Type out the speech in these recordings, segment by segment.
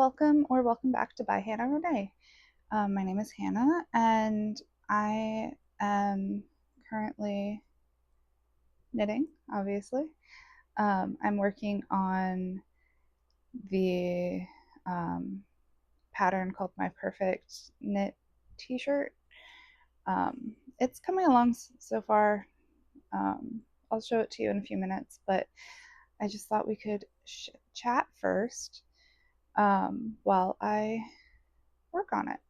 Welcome back to By Hannah Renee. My name is Hannah, and I am currently knitting, obviously. I'm working on the um, pattern called My Perfect Knit t shirt. It's coming along so far. Um, I'll show it to you in a few minutes, but I just thought we could chat first while I work on it.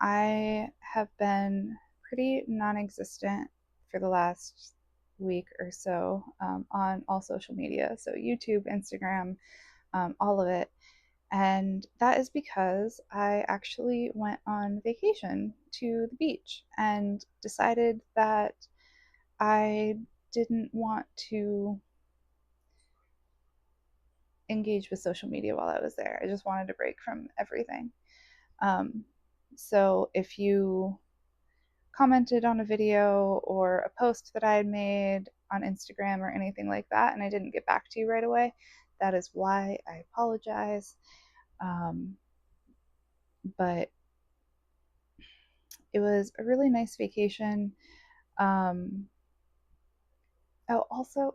I have been pretty non existent for the last week or so on all social media. So, YouTube, Instagram, all of it. And that is because I actually went on vacation to the beach and decided that I didn't want to engage with social media while I was there. I just wanted a break from everything. Um, so, if you commented on a video or a post that I had made on Instagram or anything like that, and I didn't get back to you right away, that is why I apologize. Um, but it was a really nice vacation. Um, oh, also,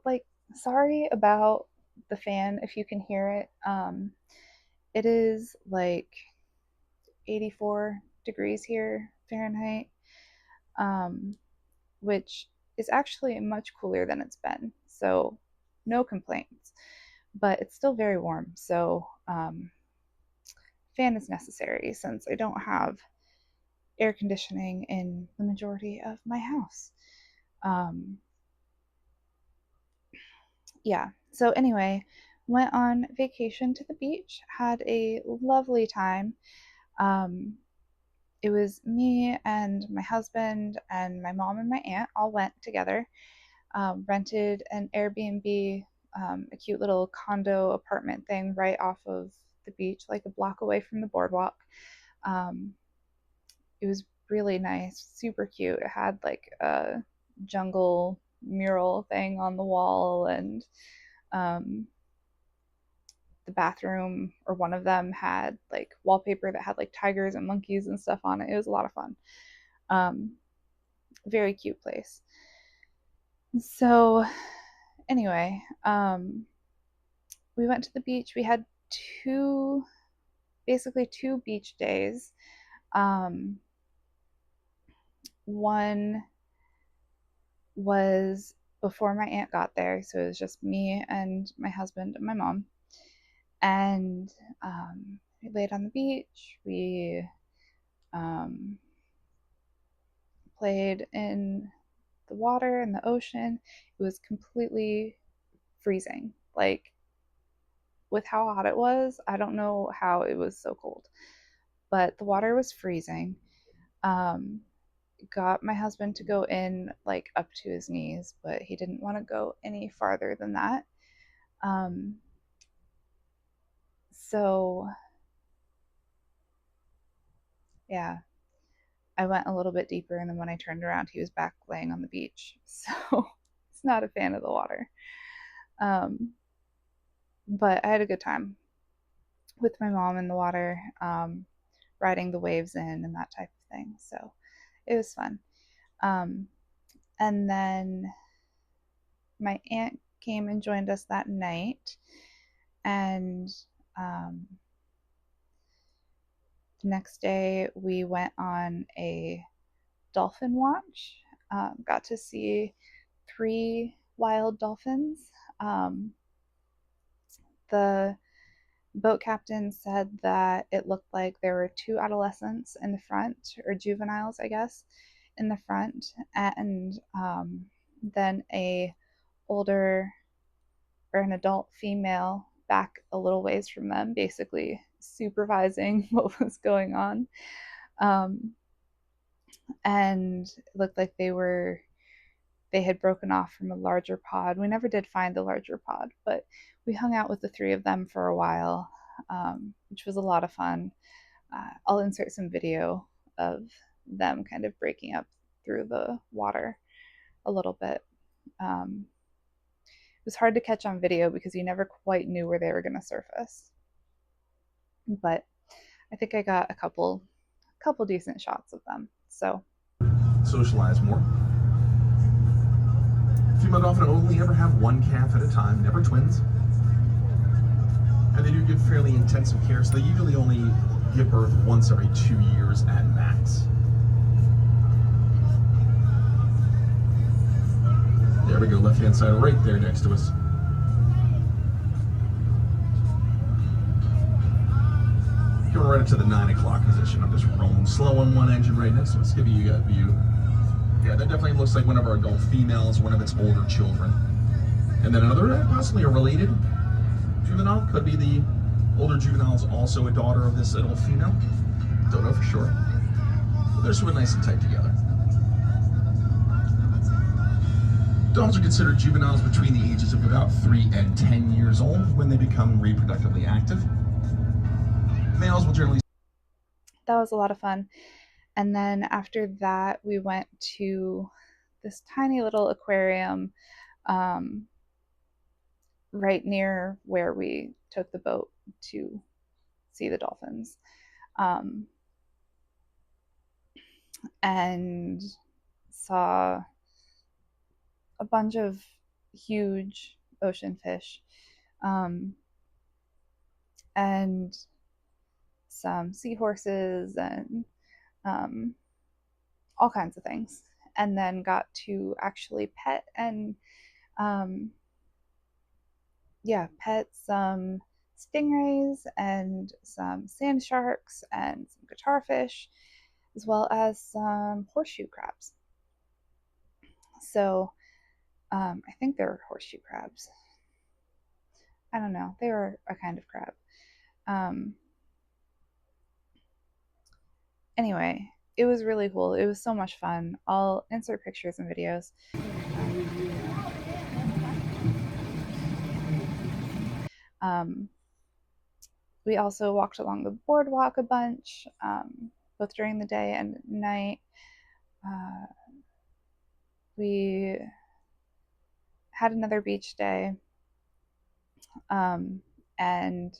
sorry about the fan if you can hear it. It is like 84 degrees here Fahrenheit, um, which is actually much cooler than it's been. So, no complaints. But it's still very warm. So, fan is necessary since I don't have air conditioning in the majority of my house. Um, yeah. So, anyway, went on vacation to the beach, had a lovely time. Um, it was me and my husband and my mom and my aunt all went together. Rented an Airbnb, a cute little condo apartment thing right off of the beach, like a block away from the boardwalk. Um, it was really nice, super cute. It had like a jungle mural thing on the wall, and um, the bathroom or one of them had like wallpaper that had like tigers and monkeys and stuff on it. It was a lot of fun. Um, Very cute place. So, anyway, we went to the beach. We had two, basically two beach days. Um, One was before my aunt got there, so it was just me and my husband and my mom. And we laid on the beach. We um, played in the water and the ocean. It was completely freezing. Like, with how hot it was, I don't know how it was so cold, but the water was freezing. Um, got my husband to go in like up to his knees, but he didn't want to go any farther than that. Um, so yeah, I went a little bit deeper, and then when I turned around, he was back laying on the beach. So he's not a fan of the water. Um, but I had a good time with my mom in the water, riding the waves in and that type of thing. So it was fun. Um, and then my aunt came and joined us that night, and um, the next day we went on a dolphin watch. Got to see three wild dolphins. Um, the boat captain said that it looked like there were two adolescents in the front, or juveniles, I guess, in the front, and then a older or an adult female back a little ways from them, basically supervising what was going on. Um, and it looked like they had broken off from a larger pod. We never did find the larger pod, but we hung out with the three of them for a while, which was a lot of fun. I'll insert some video of them kind of breaking up through the water a little bit. Um, was hard to catch on video because you never quite knew where they were going to surface. But I think I got a couple decent shots of them. So Socialize more. Female dolphin only ever have one calf at a time, never twins. And they do give fairly intensive care, so they usually only give birth once every 2 years at max. There we go, left hand side right there next to us. Going right up to the 9 o'clock position. I'm just rolling slow on one engine right next to us, giving you a view. Yeah, that definitely looks like one of our adult females, one of its older children. And then another, possibly a related juvenile. Could be the older juvenile is also a daughter of this adult female. Don't know for sure. But they're sort of nice and tight together. Dogs are considered juveniles between the ages of about 3 and 10 years old when they become reproductively active. Males will generally... that was a lot of fun. And then after that, we went to this tiny little aquarium um, right near where we took the boat to see the dolphins. Um, and saw a bunch of huge ocean fish, um, and some seahorses and um, all kinds of things. And then got to actually um, pet some stingrays and some sand sharks and some guitar fish, as well as some horseshoe crabs. So I think they were horseshoe crabs. I don't know. They were a kind of crab. Um, anyway, it was really cool. It was so much fun. I'll insert pictures and videos. Um, we also walked along the boardwalk a bunch, both during the day and at night. Uh, we had another beach day, and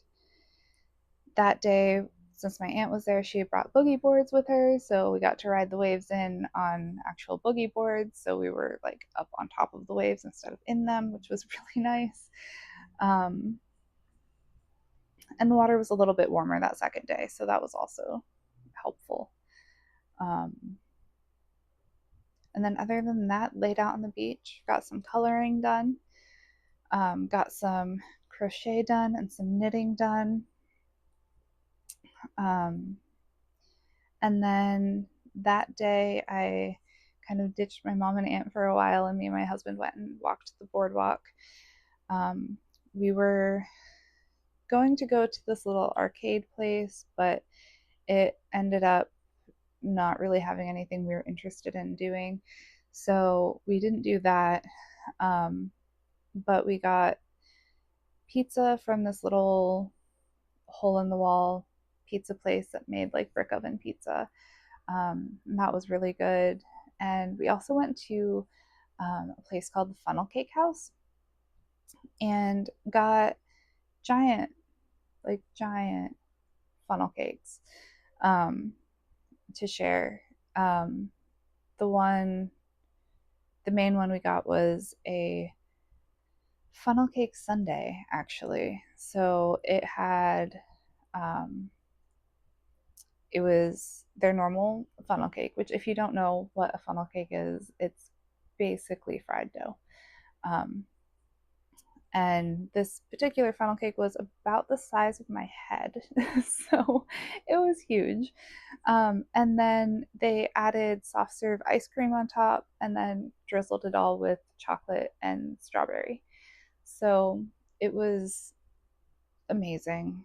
that day, since my aunt was there, she had brought boogie boards with her, so we got to ride the waves in on actual boogie boards. So we were like up on top of the waves instead of in them, which was really nice. Um, and the water was a little bit warmer that second day, so that was also helpful. Um, and then, other than that, laid out on the beach, got some coloring done, got some crochet done and some knitting done. Um, and then that day, I kind of ditched my mom and aunt for a while, and me and my husband went and walked the boardwalk. We were going to go to this little arcade place, but it ended up not really having anything we were interested in doing. So we didn't do that. But we got pizza from this little hole in the wall pizza place that made like brick oven pizza. And that was really good. And we also went to a place called the Funnel Cake House and got giant, like giant funnel cakes um, to share. Um, the one, the main one we got was a funnel cake sundae, actually. So um, it was their normal funnel cake, which, if you don't know what a funnel cake is, it's basically fried dough. Um, and this particular funnel cake was about the size of my head, so it was huge. And then they added soft serve ice cream on top and then drizzled it all with chocolate and strawberry. So it was amazing.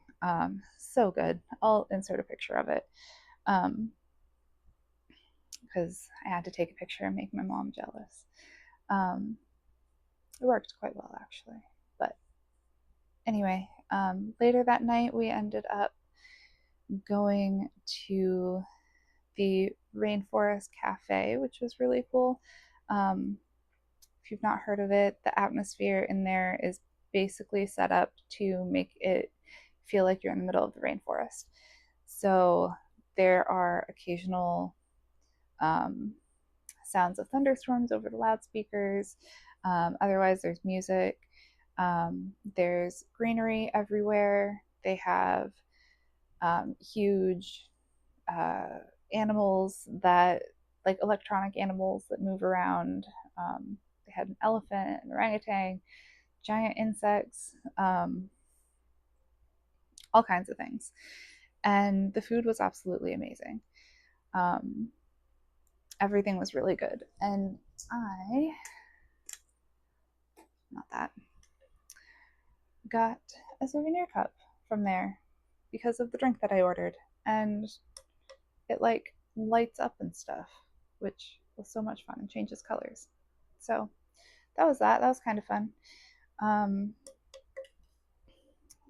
So good. I'll insert a picture of it because I had to take a picture and make my mom jealous. Um, it worked quite well, actually. But anyway, later that night, we ended up going to the Rainforest Cafe, which was really cool. if you've not heard of it, the atmosphere in there is basically set up to make it feel like you're in the middle of the rainforest. So there are occasional um, sounds of thunderstorms over the loudspeakers. Otherwise, there's music. There's greenery everywhere. They have huge uh, animals that, like electronic animals that move around. They had an elephant, an orangutan, giant insects, all kinds of things. And the food was absolutely amazing. Um, Everything was really good. And I, not that, got a souvenir cup from there because of the drink that I ordered. And it like lights up and stuff, which was so much fun and changes colors. So that was that. That was kind of fun. Um,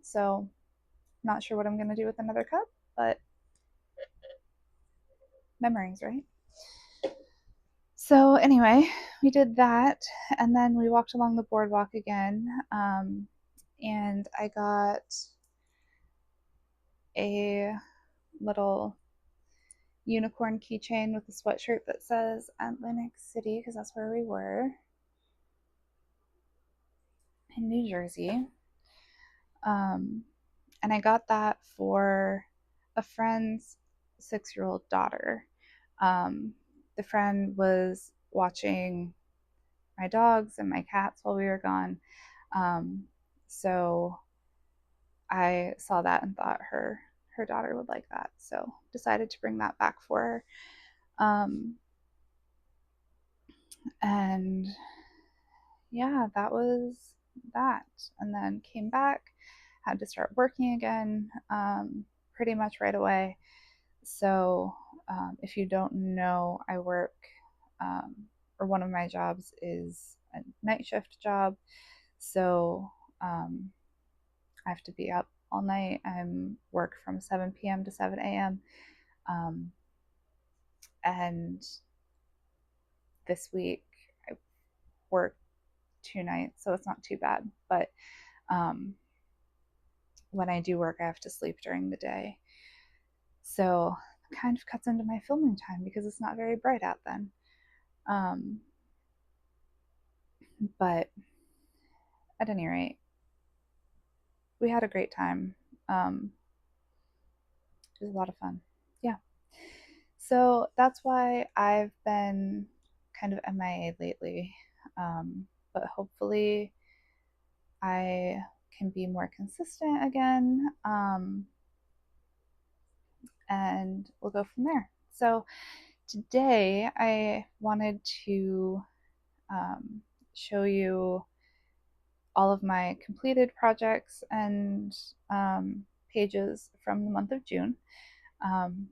so not sure what I'm gonna do with another cup, but memories, right? So anyway, we did that, and then we walked along the boardwalk again, and I got a little unicorn keychain with a sweatshirt that says Atlantic City because that's where we were in New Jersey. Um, and I got that for a friend's 6-year old daughter. Um, the friend was watching my dogs and my cats while we were gone. Um, so I saw that and thought her daughter would like that. So decided to bring that back for her. And yeah, that was that. And then came back, had to start working again pretty much right away. So, if you don't know, I work, um, or one of my jobs is a night shift job. So, I have to be up all night. I work from 7 p.m. to 7 a.m. Um, and this week I work 2 nights, so it's not too bad. But um, when I do work, I have to sleep during the day. So it kind of cuts into my filming time because it's not very bright out then. Um, but at any rate, we had a great time. Um, it was a lot of fun. Yeah. So that's why I've been kind of MIA lately. But hopefully I can be more consistent again. And we'll go from there. So today I wanted to show you all of my completed projects and pages from the month of June. Um,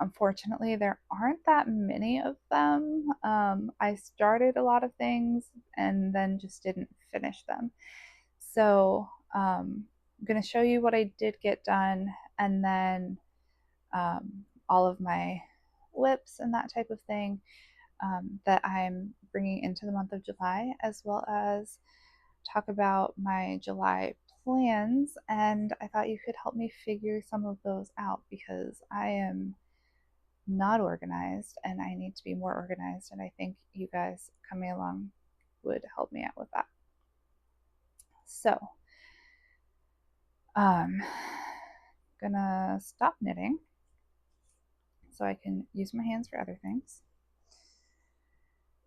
Unfortunately, there aren't that many of them. I started a lot of things and then just didn't finish them. So I'm going to show you what I did get done and then all of my WIPS and that type of thing that I'm bringing into the month of July, as well as talk about my July plans. And I thought you could help me figure some of those out because I am not organized and I need to be more organized. And I think you guys coming along would help me out with that. So, um, gonna stop knitting so I can use my hands for other things.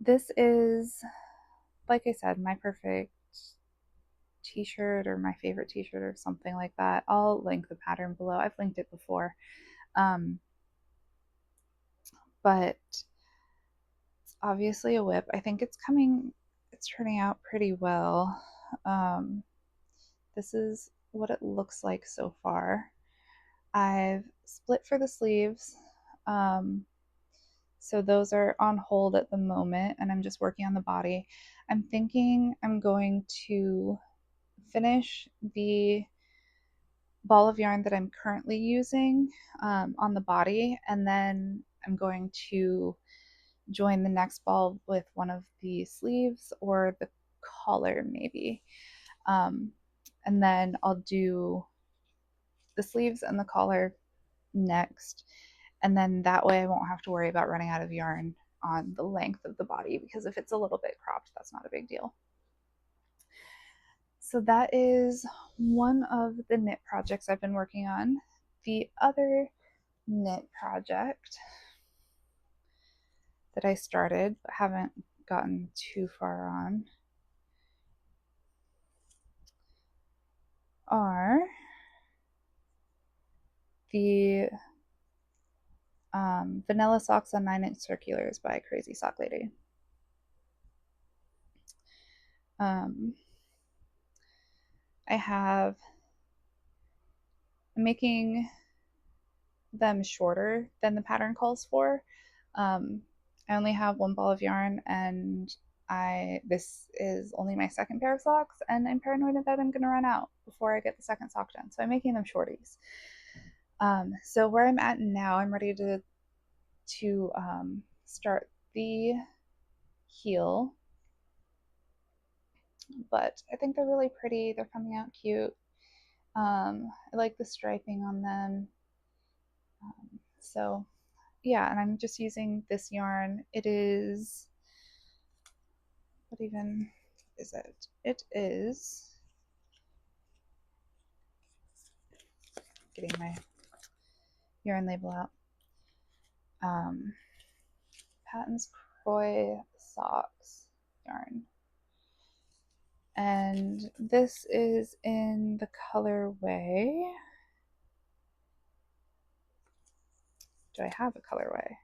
This is, like I said, my perfect t-shirt or my favorite t-shirt or something like that. I'll link the pattern below. I've linked it before. Um, but it's obviously a WIP. I think it's turning out pretty well. Um, this is what it looks like so far. I've split for the sleeves. Um, so those are on hold at the moment, and I'm just working on the body. I'm thinking I'm going to finish the ball of yarn that I'm currently using on the body, and then I'm going to join the next ball with one of the sleeves or the collar, maybe. Um, and then I'll do the sleeves and the collar next. And then that way I won't have to worry about running out of yarn on the length of the body, because if it's a little bit cropped, that's not a big deal. So that is one of the knit projects I've been working on. The other knit project that I started but haven't gotten too far on are the Vanilla Socks on 9-inch Circulars by Crazy Sock Lady. Um, I'm making them shorter than the pattern calls for. Um, I only have one ball of yarn, and this is only my second pair of socks, and I'm paranoid that I'm going to run out before I get the second sock done. So I'm making them shorties. So where I'm at now, I'm ready to start the heel, but I think they're really pretty. They're coming out cute. I like the striping on them. So yeah, and I'm just using this yarn. It is, what even is it? It is, getting my yarn label out. Um, Patton's Croy Socks yarn. And this is in the colorway. Do I have a colorway?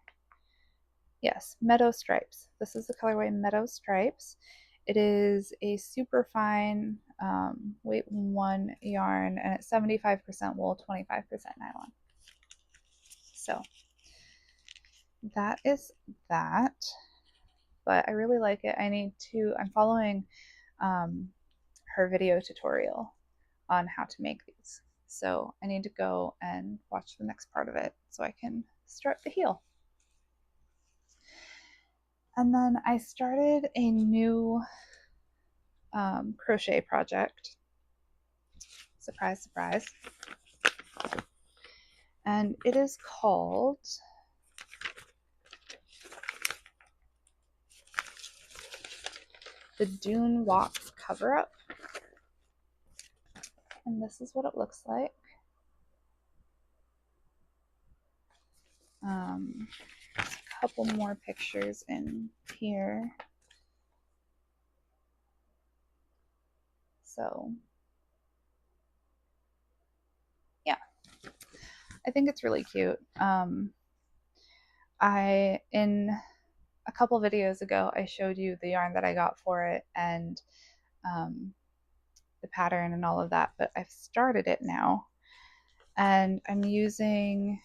Yes, Meadow Stripes. This is the colorway Meadow Stripes. It is a super fine weight 1 yarn, and it's 75% wool, 25% nylon. So that is that. But I really like it. I'm following um, her video tutorial on how to make these. So I need to go and watch the next part of it so I can start the heel. And then I started a new crochet project. Surprise, surprise. And it is called the Dune Walks Cover Up. And this is what it looks like. A couple more pictures in here. So yeah, I think it's really cute. In a couple videos ago, I showed you the yarn that I got for it, and the pattern and all of that, but I've started it now, and I'm using,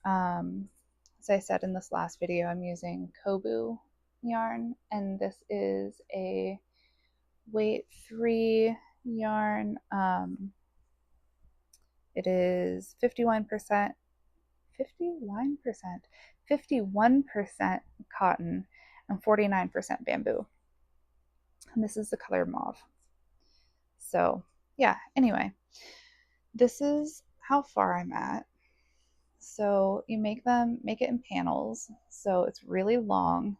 as I said in this last video, I'm using Kobu yarn, and this is a weight 3 yarn. It is 51%, 51% cotton and 49% bamboo. And this is the color mauve. So yeah, anyway, this is how far I'm at. So you make it in panels. So it's really long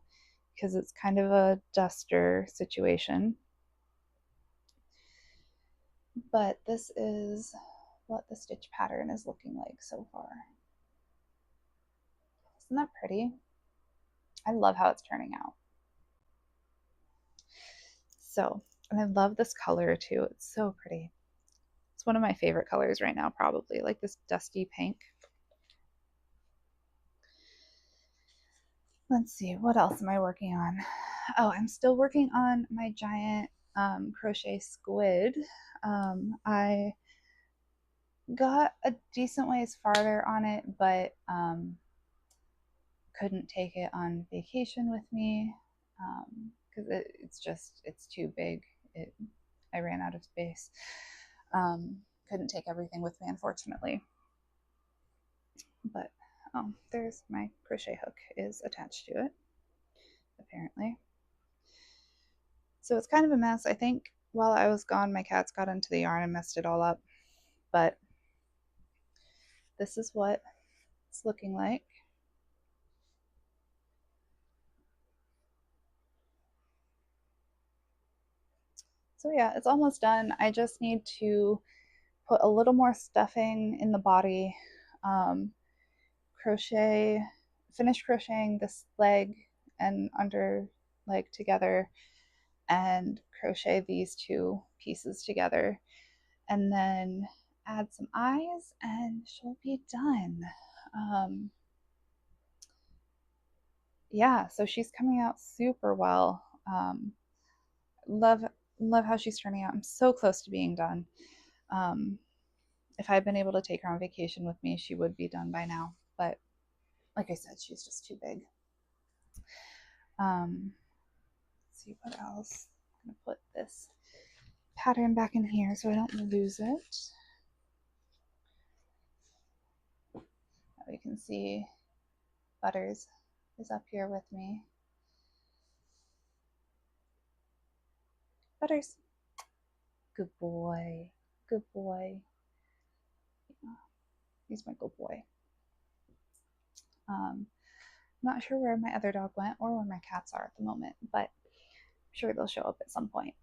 because it's kind of a duster situation. But this is what the stitch pattern is looking like so far. Isn't that pretty? I love how it's turning out. So, and I love this color too. It's so pretty. It's one of my favorite colors right now, probably, like this dusty pink. Let's see, what else am I working on? Oh, I'm still working on my giant crochet squid. I got a decent ways farther on it, but couldn't take it on vacation with me because it's too big. I ran out of space. Couldn't take everything with me, unfortunately. But Oh, there's my crochet hook is attached to it, apparently. So it's kind of a mess. I think while I was gone, my cats got into the yarn and messed it all up. But this is what it's looking like. So yeah, it's almost done. I just need to put a little more stuffing in the body, um, crochet, finish crocheting this leg and under leg together, and crochet these two pieces together, and then add some eyes, and she'll be done. Um, yeah, so she's coming out super well. Love love how she's turning out. I'm so close to being done. Um, if I had been able to take her on vacation with me, she would be done by now. But like I said, she's just too big. Let's see what else. I'm gonna put this pattern back in here so I don't lose it. We can see Butters is up here with me. Butters, good boy, good boy. He's my good boy. I'm not sure where my other dog went or where my cats are at the moment, but I'm sure they'll show up at some point.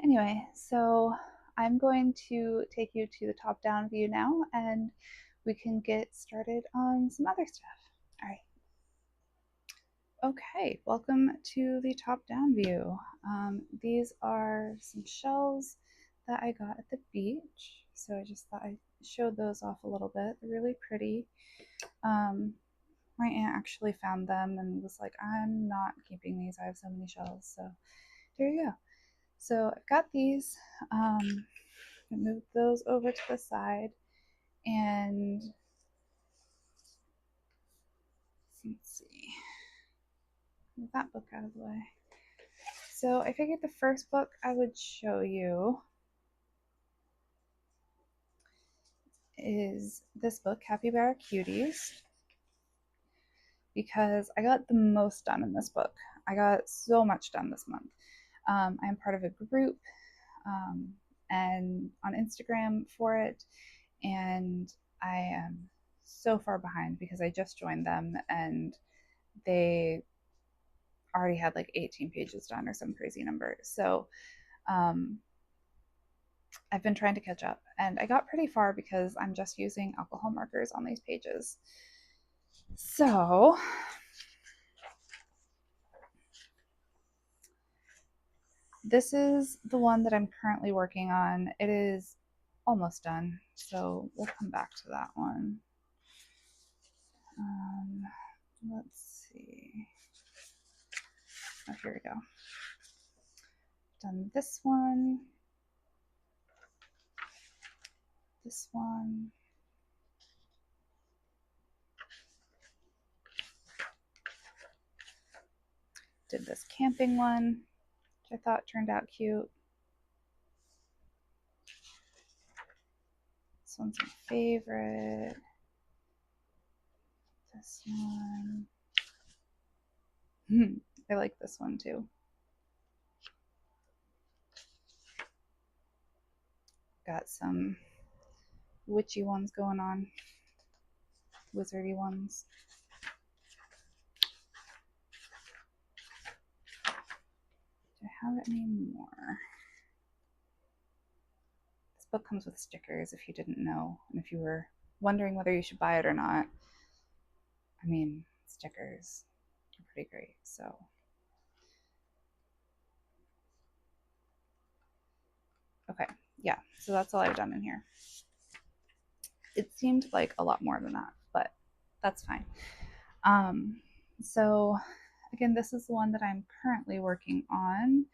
Anyway, so I'm going to take you to the top down view now, and we can get started on some other stuff. All right. Okay, welcome to the top down view. These are some shells that I got at the beach. So I just thought I'd show those off a little bit. They're really pretty. My aunt actually found them and was like, I'm not keeping these. I have so many shells. So there you go. So I've got these. I moved those over to the side, and let's see, move that book out of the way. So I figured the first book I would show you is this book, Capybara Cuties, because I got the most done in this book. I got so much done this month. I'm part of a group um, and on Instagram for it, and I am so far behind because I just joined them and they already had like 18 pages done or some crazy number. So um, I've been trying to catch up, and I got pretty far because I'm just using alcohol markers on these pages. So this is the one that I'm currently working on. It is almost done, so we'll come back to that one. Um, let's see. Oh, here we go. Done this one, this one. Did this camping one, which I thought turned out cute. This one's my favorite. This one. I like this one too. Got some witchy ones going on, wizardy ones. Do I have any more? This book comes with stickers if you didn't know, and if you were wondering whether you should buy it or not. I mean, stickers are pretty great, so. Okay, yeah, so that's all I've done in here. It seemed like a lot more than that, but that's fine. So again, this is the one that I'm currently working on,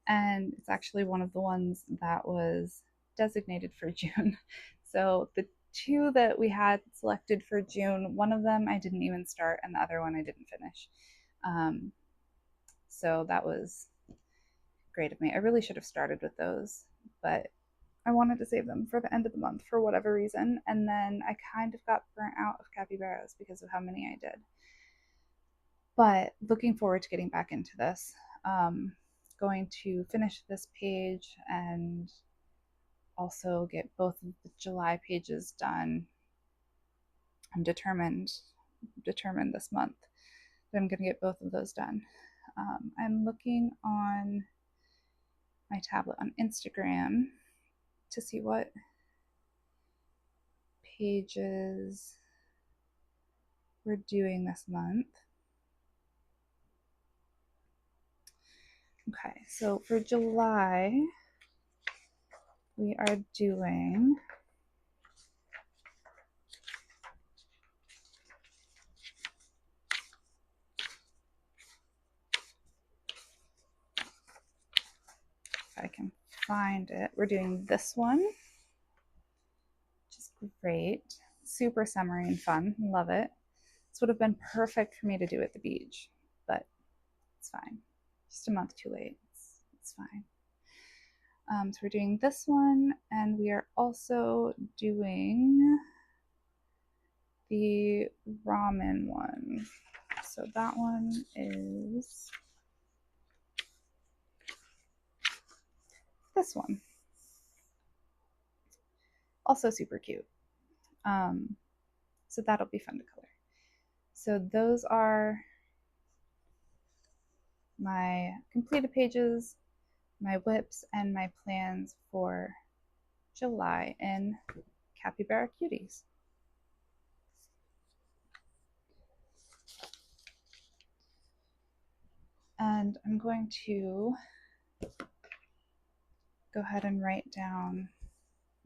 and it's actually one of the ones that was designated for June. So the two that we had selected for June, one of them I didn't even start, and the other one I didn't finish. So that was great of me. I really should have started with those, but I wanted to save them for the end of the month for whatever reason, and then I kind of got burnt out of capybaras because of how many I did. But looking forward to getting back into this. Um, Going to finish this page and also get both of the July pages done. I'm determined this month that I'm going to get both of those done. I'm looking on my tablet on Instagram to see what pages we're doing this month. Okay, so for July, we are doing if I can find it, we're doing this one, which is great. Super summery and fun. Love it. This would have been perfect for me to do at the beach, but it's fine. Just a month too late. It's fine. So we're doing this one, and we are also doing the ramen one. So that one is this one. Also super cute. So that'll be fun to color. So those are my completed pages, my WIPs, and my plans for July in Capybara Cuties. And I'm going to go ahead and write down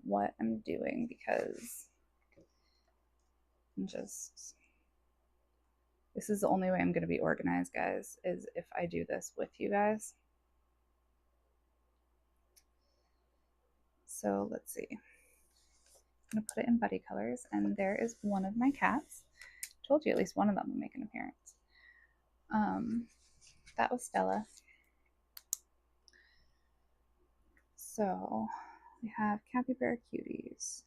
what I'm doing because I'm just, this is the only way I'm going to be organized, guys, is if I do this with you guys. So let's see. I'm going to put it in buddy colors, and there is one of my cats. I told you at least one of them will make an appearance. That was Stella. So we have Capybara Cuties.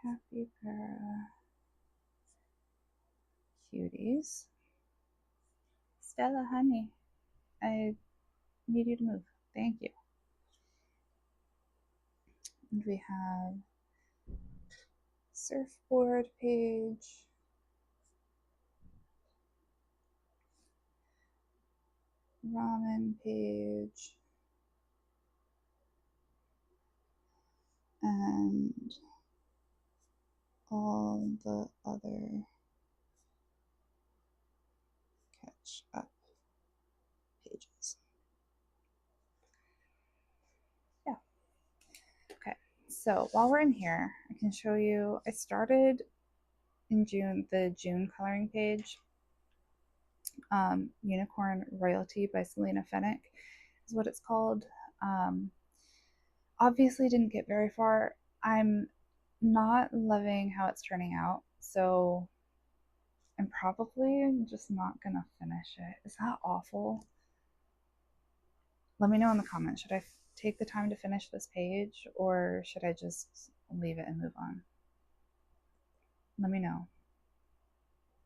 Capybara Cuties. Stella, honey, I need you to move. Thank you. And we have surfboard page. Ramen page. And all the other catch up pages. Yeah. Okay. So while we're in here, I can show you, I started in June, the June coloring page. Unicorn Royalty by Selena Fennick is what it's called. Um, Obviously didn't get very far. I'm not loving how it's turning out, so I'm probably just not gonna finish it. Is that awful? Let me know in the comments. Should I take the time to finish this page, or should I just leave it and move on? Let me know,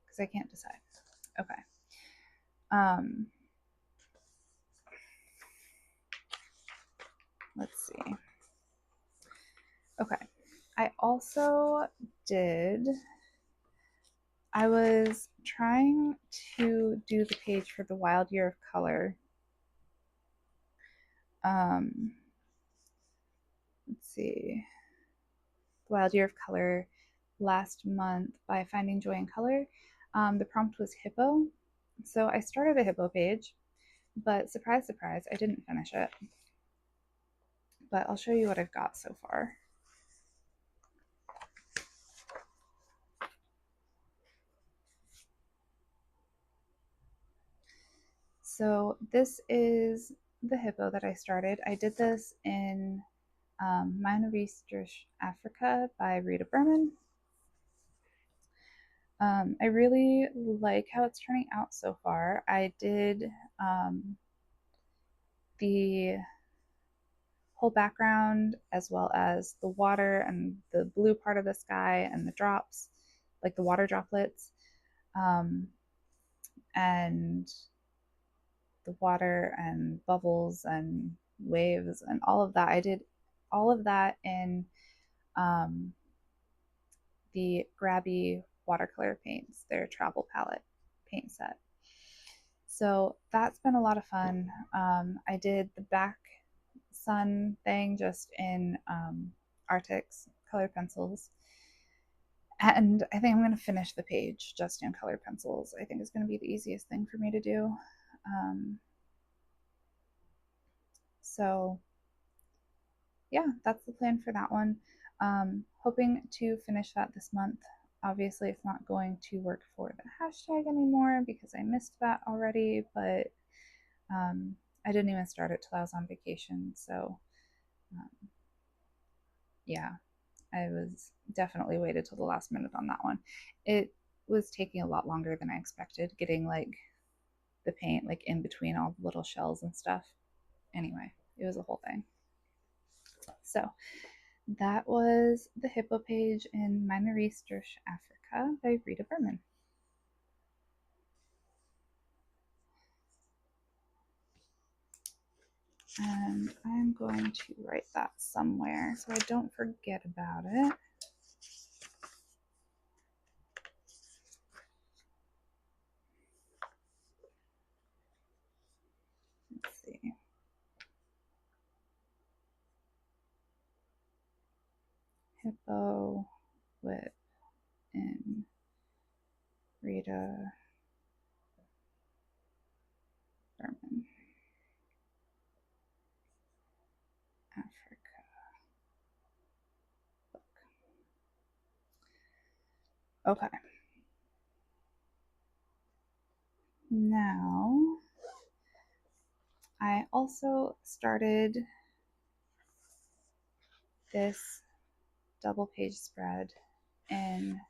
because I can't decide. Okay. Let's see. Okay. I also did, I was trying to do the page for the Wild Year of Color. Let's see. The Wild Year of Color last month by Finding Joy in Color. The prompt was hippo. So I started a hippo page, but surprise, surprise, I didn't finish it. But I'll show you what I've got so far. So this is the hippo that I started. I did this in Meine Research Africa by Rita Berman. I really like how it's turning out so far. I did the whole background, as well as the water and the blue part of the sky and the drops, like the water droplets, um, and the water and bubbles and waves and all of that. I did all of that in um, the Grabby watercolor paints, their travel palette paint set. So that's been a lot of fun. I did the back sun thing just in Arctic's colored pencils. And I think I'm going to finish the page just in colored pencils. I think it's going to be the easiest thing for me to do. Um, so yeah, that's the plan for that one. Hoping to finish that this month. Obviously, it's not going to work for the hashtag anymore because I missed that already, but I didn't even start it till I was on vacation. So, um, yeah, I was definitely waited till the last minute on that one. It was taking a lot longer than I expected, getting like the paint like in between all the little shells and stuff. Anyway, it was a whole thing. So, that was The Hippo Page in Meine Reis durch Afrika by Rita Berman. And I'm going to write that somewhere so I don't forget about it. Let's see. Hippo with in Rita Berman, Africa book. Okay. Now, I also started this double page spread in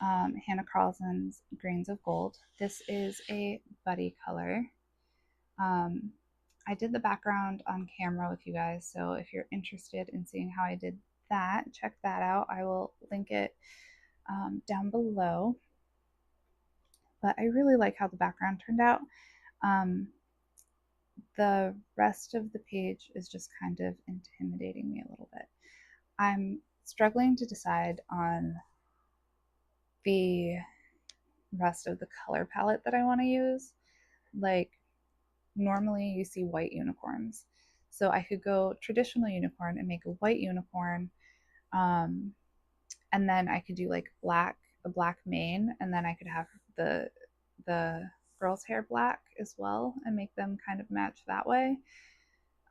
Hannah Carlson's Grains of Gold. This is a buddy color. Um, I did the background on camera with you guys, so if you're interested in seeing how I did that, check that out. I will link it down below. But I really like how the background turned out. Um, the rest of the page is just kind of intimidating me a little bit. I'm struggling to decide on the rest of the color palette that I want to use. Like, normally you see white unicorns. So I could go traditional unicorn and make a white unicorn. Um, and then I could do like a black mane, and then I could have the girl's hair black as well and make them kind of match that way.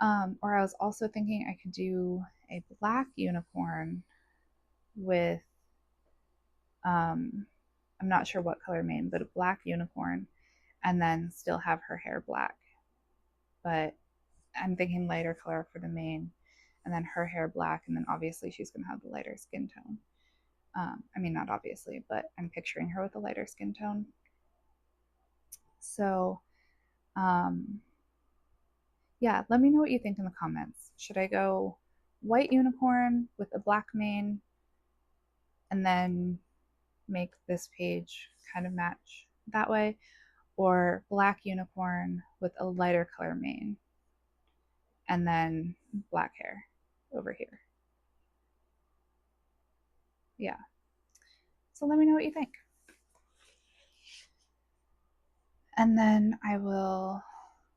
Or I was also thinking I could do a black unicorn with I'm not sure what color mane, but a black unicorn, and then still have her hair black. But I'm thinking lighter color for the mane, and then her hair black, and then obviously she's gonna have the lighter skin tone. I mean, not obviously, but I'm picturing her with a lighter skin tone. So, um, yeah, let me know what you think in the comments. Should I go white unicorn with a black mane and then make this page kind of match that way? Or black unicorn with a lighter color mane and then black hair over here? Yeah. So let me know what you think. And then I will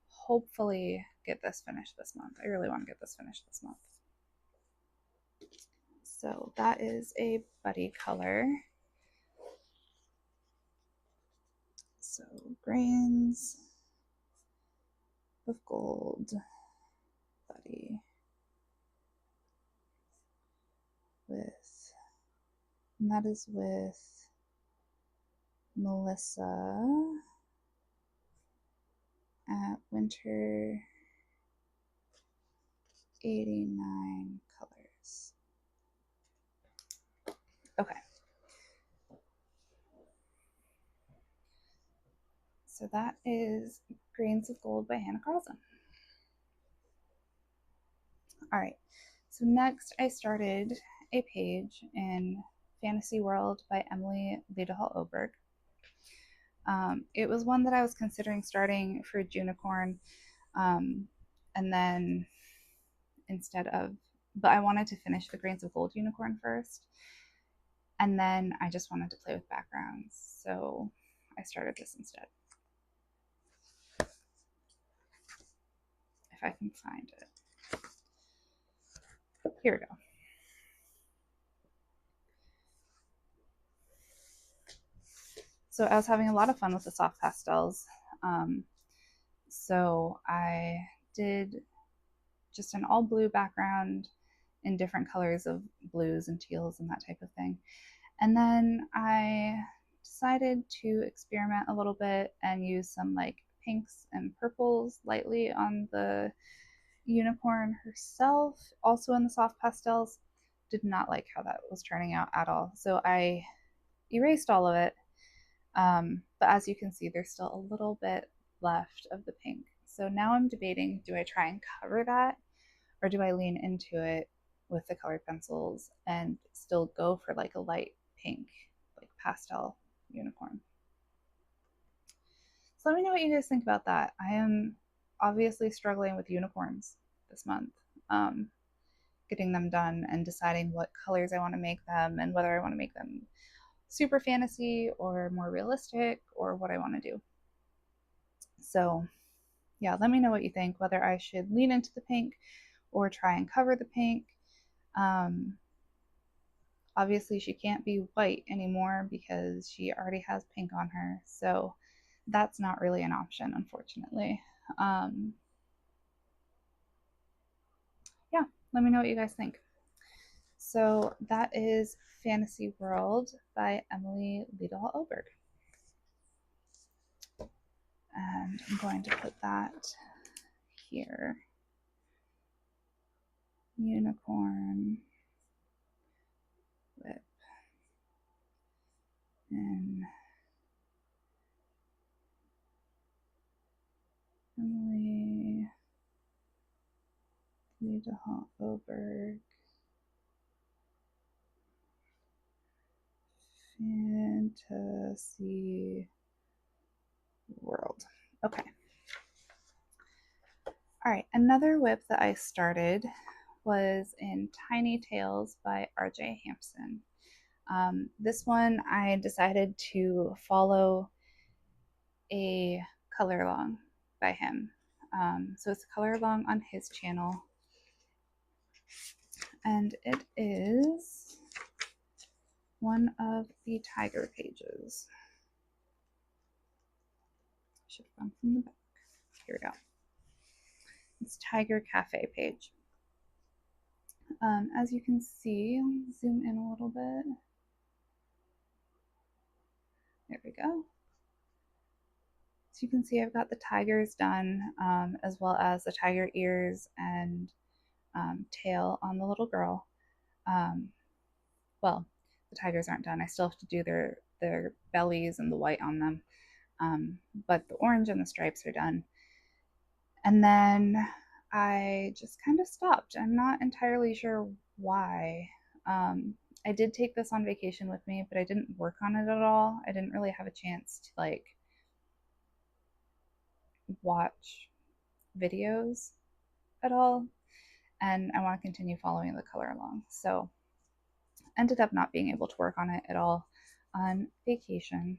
hopefully get this finished this month. I really want to get this finished this month. So that is a buddy color. So Grains of Gold buddy with, and that is with Melissa at Winter 89 Colors. Okay. So that is Grains of Gold by Hannah Carlson. All right. So next, I started a page in Fantasy World by Emily Liedehall Oberg. It was one that I was considering starting for Junicorn, um, and then instead of, but I wanted to finish the Grains of Gold Unicorn first, and then I just wanted to play with backgrounds, so I started this instead. If I can find it. Here we go. So I was having a lot of fun with the soft pastels. Um, so I did just an all blue background in different colors of blues and teals and that type of thing. And then I decided to experiment a little bit and use some like pinks and purples lightly on the unicorn herself, also in the soft pastels. Did not like how that was turning out at all. So I erased all of it. But as you can see, there's still a little bit left of the pink. So now I'm debating, do I try and cover that, or do I lean into it with the colored pencils and still go for like a light pink, like pastel unicorn? So let me know what you guys think about that. I am obviously struggling with unicorns this month, um, getting them done and deciding what colors I want to make them and whether I want to make them super fantasy or more realistic or what I want to do. So yeah, let me know what you think, whether I should lean into the pink or try and cover the pink. Um, Obviously, she can't be white anymore because she already has pink on her. So that's not really an option, unfortunately. Um, yeah, let me know what you guys think. So that is Fantasy World by Emily Liedehall Oberg. And I'm going to put that here. Unicorn whip and Emily Liedehall Oberg. Fantasy World. Okay. All right. Another whip that I started was in Tiny Tales by RJ Hampson. This one I decided to follow a color along by him. So it's a color along on his channel. And it is one of the tiger pages. Should have gone from the back. Here we go. It's Tiger Cafe page. As you can see, zoom in a little bit. There we go. So you can see I've got the tigers done, as well as the tiger ears and tail on the little girl. Um, well, the tigers aren't done. I still have to do their bellies and the white on them. But the orange and the stripes are done. And then I just kind of stopped. I'm not entirely sure why. I did take this on vacation with me, but I didn't work on it at all. I didn't really have a chance to like watch videos at all, and I want to continue following the color along. So ended up not being able to work on it at all on vacation.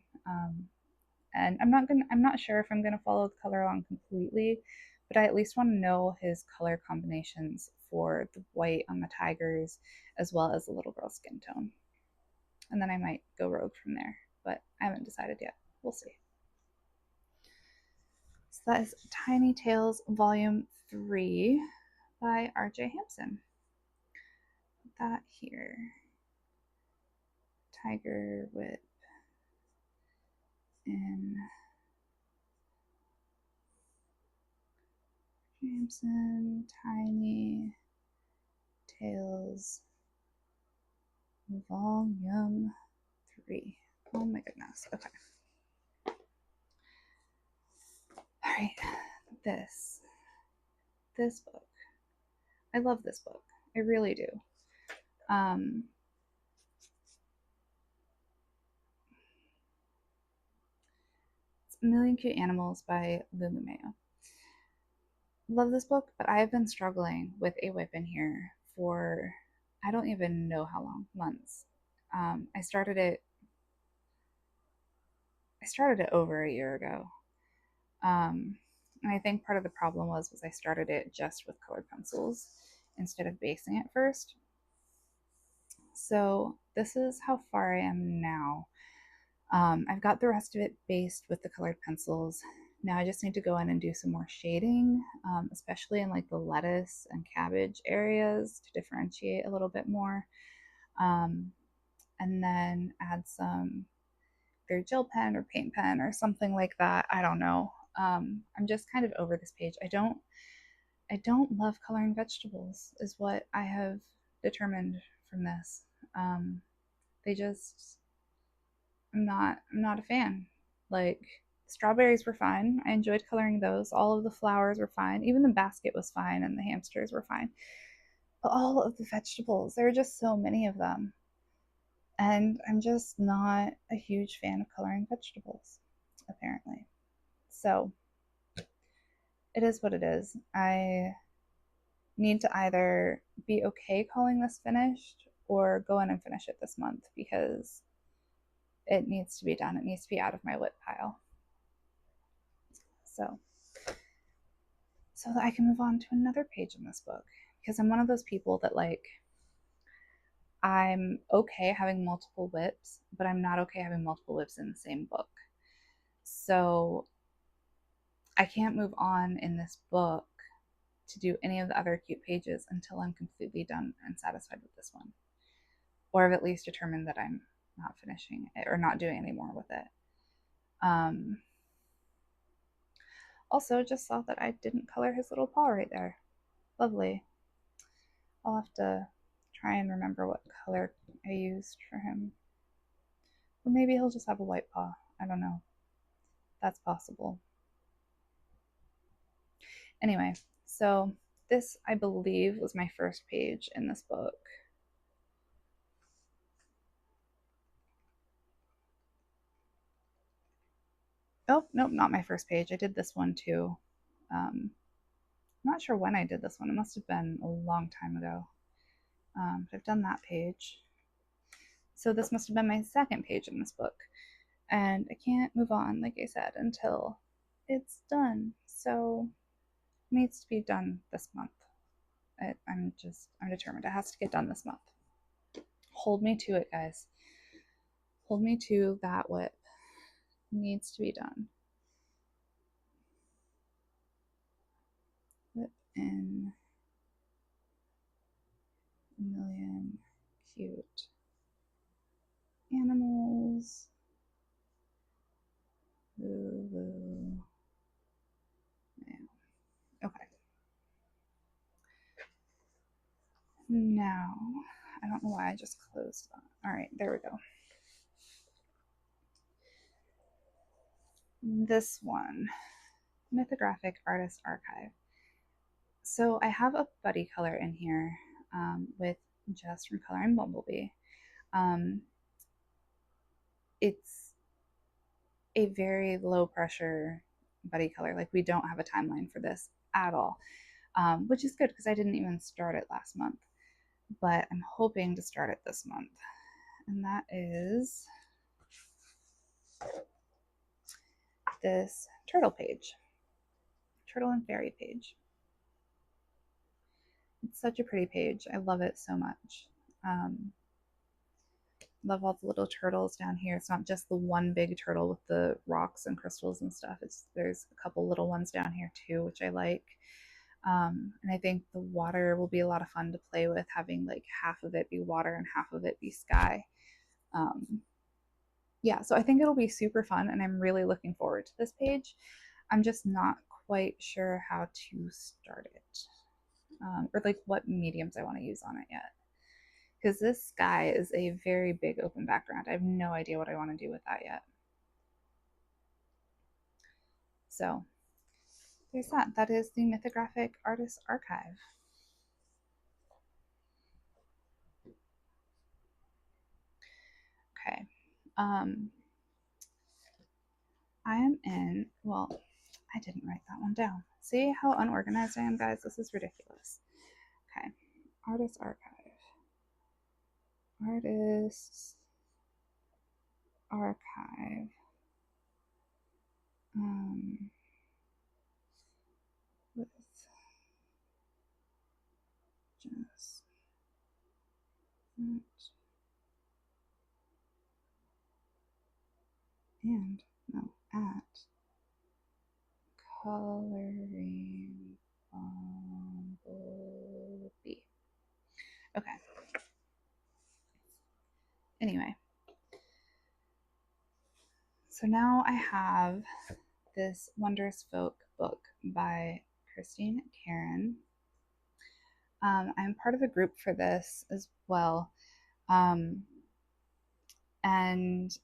And I'm not sure if I'm gonna follow the color along completely, but I at least want to know his color combinations for the white on the tigers as well as the little girl's skin tone. And then I might go rogue from there, but I haven't decided yet. We'll see. So that is Tiny Tales Volume 3 by RJ Hampson. Put that here. Tiger Whip in Hampson, Tiny Tales Volume 3. Oh my goodness. Okay. All right. This book I love this book. I really do. Um, it's A Million Cute Animals by Lulu Mayo. Love this book, but I've been struggling with a whip in here for I don't even know how long, months. I started it. I started it over a year ago, and I think part of the problem was I started it just with colored pencils instead of basing it first. So this is how far I am now. I've got the rest of it based with the colored pencils. Now I just need to go in and do some more shading, especially in like the lettuce and cabbage areas to differentiate a little bit more. Um, and then add some either gel pen or paint pen or something like that. I don't know. I'm just kind of over this page. I don't love coloring vegetables, is what I have determined from this. Um, they just I'm not a fan. Like strawberries were fine. I enjoyed coloring those. All of the flowers were fine. Even the basket was fine and the hamsters were fine. But all of the vegetables, there are just so many of them. And I'm just not a huge fan of coloring vegetables, apparently. So it is what it is. I need to either be okay calling this finished or go in and finish it this month because it needs to be done. It needs to be out of my WIP pile. So that I can move on to another page in this book because I'm one of those people that like I'm okay having multiple WIPs, but I'm not okay having multiple WIPs in the same book. So I can't move on in this book to do any of the other cute pages until I'm completely done and satisfied with this one, or have at least determined that I'm not finishing it or not doing any more with it. Um, Also, just saw that I didn't color his little paw right there. Lovely. I'll have to try and remember what color I used for him. Or maybe he'll just have a white paw. I don't know. That's possible. Anyway, so this, I believe, was my first page in this book. Oh, nope, not my first page. I did this one too. I'm not sure when I did this one. It must have been a long time ago. But I've done that page. So this must have been my second page in this book. And I can't move on, like I said, until it's done. So it needs to be done this month. I'm determined. It has to get done this month. Hold me to it, guys. Hold me to that WIP. It needs to be done. WIP in a million cute animals. Lulu. Yeah. Okay. Now, I don't know why I just closed that. All right, there we go. This one, Mythographic Artist Archive. So I have a buddy color in here with Just from Coloring Bumblebee. Um, it's a very low pressure buddy color. Like we don't have a timeline for this at all, which is good because I didn't even start it last month. But I'm hoping to start it this month. And that is this turtle page, turtle and fairy page. It's such a pretty page. I love it so much. Um, love all the little turtles down here. It's not just the one big turtle with the rocks and crystals and stuff. There's a couple little ones down here too, which I like. And I think the water will be a lot of fun to play with, having like half of it be water and half of it be sky. Um, yeah, so I think it'll be super fun, and I'm really looking forward to this page. I'm just not quite sure how to start it, or like what mediums I want to use on it yet. Because this sky is a very big open background. I have no idea what I want to do with that yet. So there's that. That is the Mythographic Artist Archive. Um, I am in, well, I didn't write that one down. See how unorganized I am, guys? This is ridiculous. Okay. Artist archive. Artists archive. With just and no at coloring bumblebee. Okay. Anyway, so now I have this Wondrous Folk book by Christine Karen. I'm part of a group for this as well. Um, and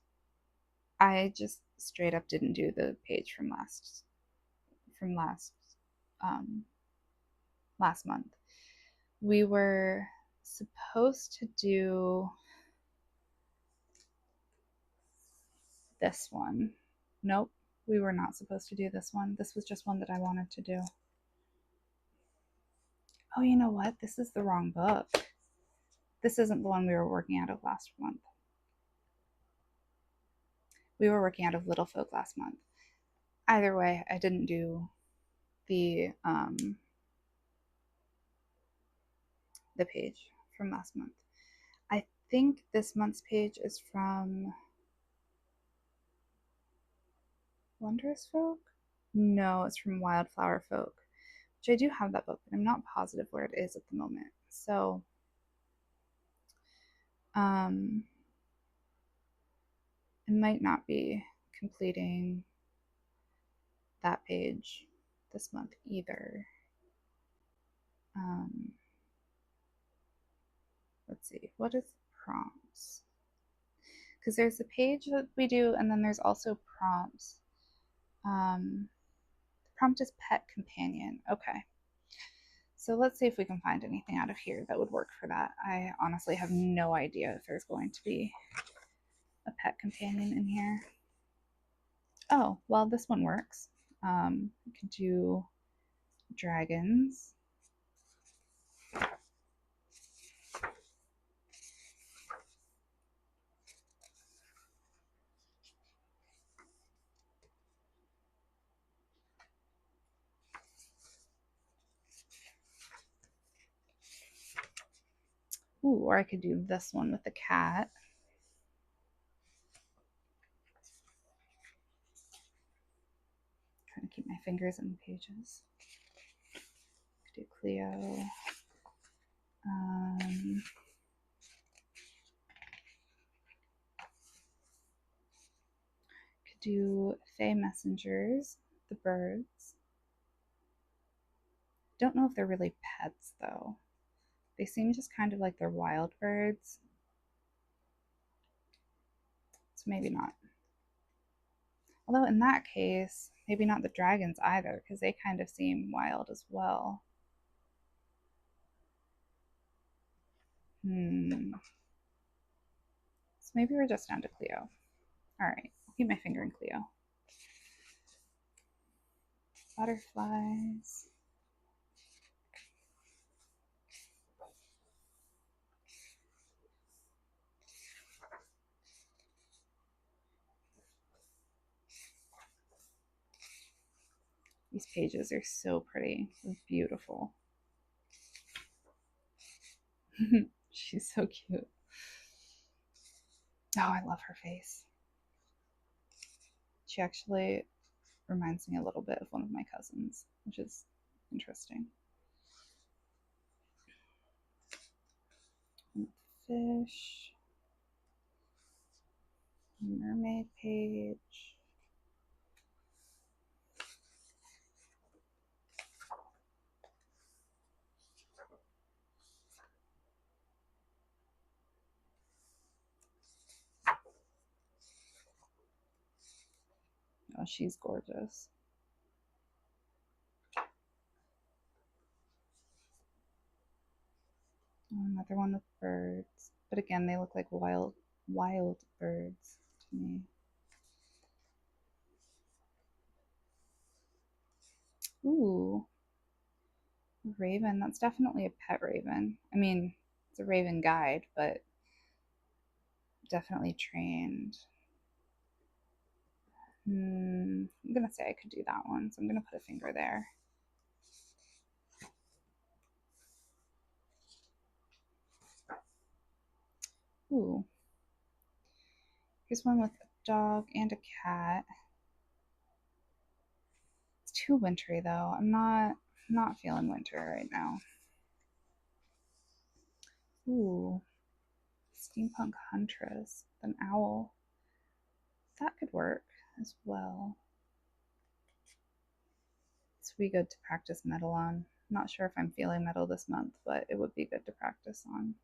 I just straight up didn't do the page from um, last month. We were supposed to do this one. Nope, we were not supposed to do this one. This was just one that I wanted to do. Oh, you know what? This is the wrong book. This isn't the one we were working out of last month. We were working out of Little Folk last month. Either way, I didn't do the page from last month. I think this month's page is from Wondrous Folk? No, it's from Wildflower Folk, which I do have that book, but I'm not positive where it is at the moment. So, I might not be completing that page this month either. Um, let's see, what is prompts? Because there's a page that we do, and then there's also prompts. The prompt is pet companion. Okay. So let's see if we can find anything out of here that would work for that. I honestly have no idea if there's going to be a pet companion in here. Oh, well, this one works. We could do dragons. Ooh, or I could do this one with the cat. Trying to keep my fingers in the pages. Could do Cleo. Could do Fey Messengers, the birds. Don't know if they're really pets though. They seem just kind of like they're wild birds. So maybe not. Although in that case, maybe not the dragons either, because they kind of seem wild as well. So maybe we're just down to Cleo. All right, I'll keep my finger in Cleo. Butterflies. These pages are so pretty. They're beautiful. She's so cute. Oh, I love her face. She actually reminds me a little bit of one of my cousins, which is interesting. Fish. Mermaid page. Oh, she's gorgeous. Oh, another one with birds. But again, they look like wild birds. to me. Ooh, raven. That's definitely a pet raven. I mean, it's a raven guide, but definitely trained. I'm gonna say I could do that one, so I'm gonna put a finger there. Ooh, here's one with a dog and a cat. It's too wintry though. I'm not feeling winter right now. Ooh, steampunk huntress, an owl. That could work as well. This would be good to practice metal on. I'm not sure if I'm feeling metal this month, but it would be good to practice on.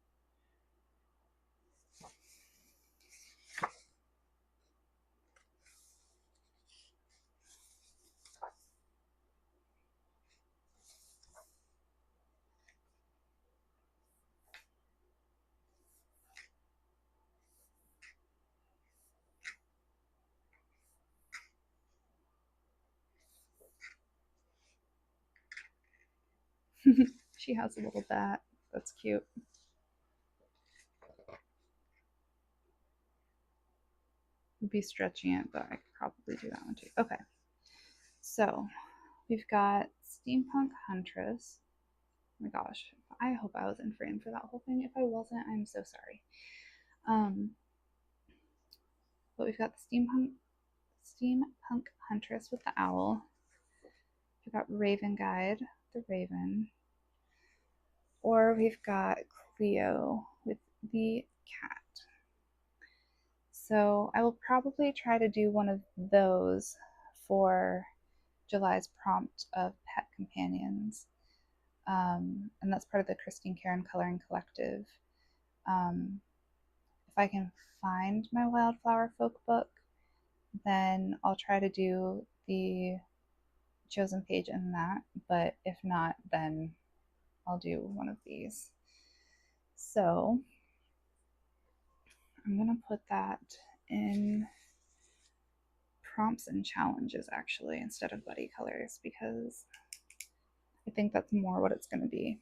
She has a little bat. That's cute. Would be stretching it, but I could probably do that one too. Okay, so we've got Steampunk Huntress. Oh my gosh, I hope I was in frame for that whole thing. If I wasn't, I'm so sorry. Um, but we've got the Steampunk Huntress with the owl. We've got Raven Guide, the Raven, or we've got Cleo with the cat. So I will probably try to do one of those for July's prompt of pet companions. And that's part of the Christine Karen Coloring Collective. If I can find my Wildflower Folk book, then I'll try to do the chosen page in that. But if not, then I'll do one of these. So I'm going to put that in prompts and challenges actually instead of buddy colors because I think that's more what it's going to be.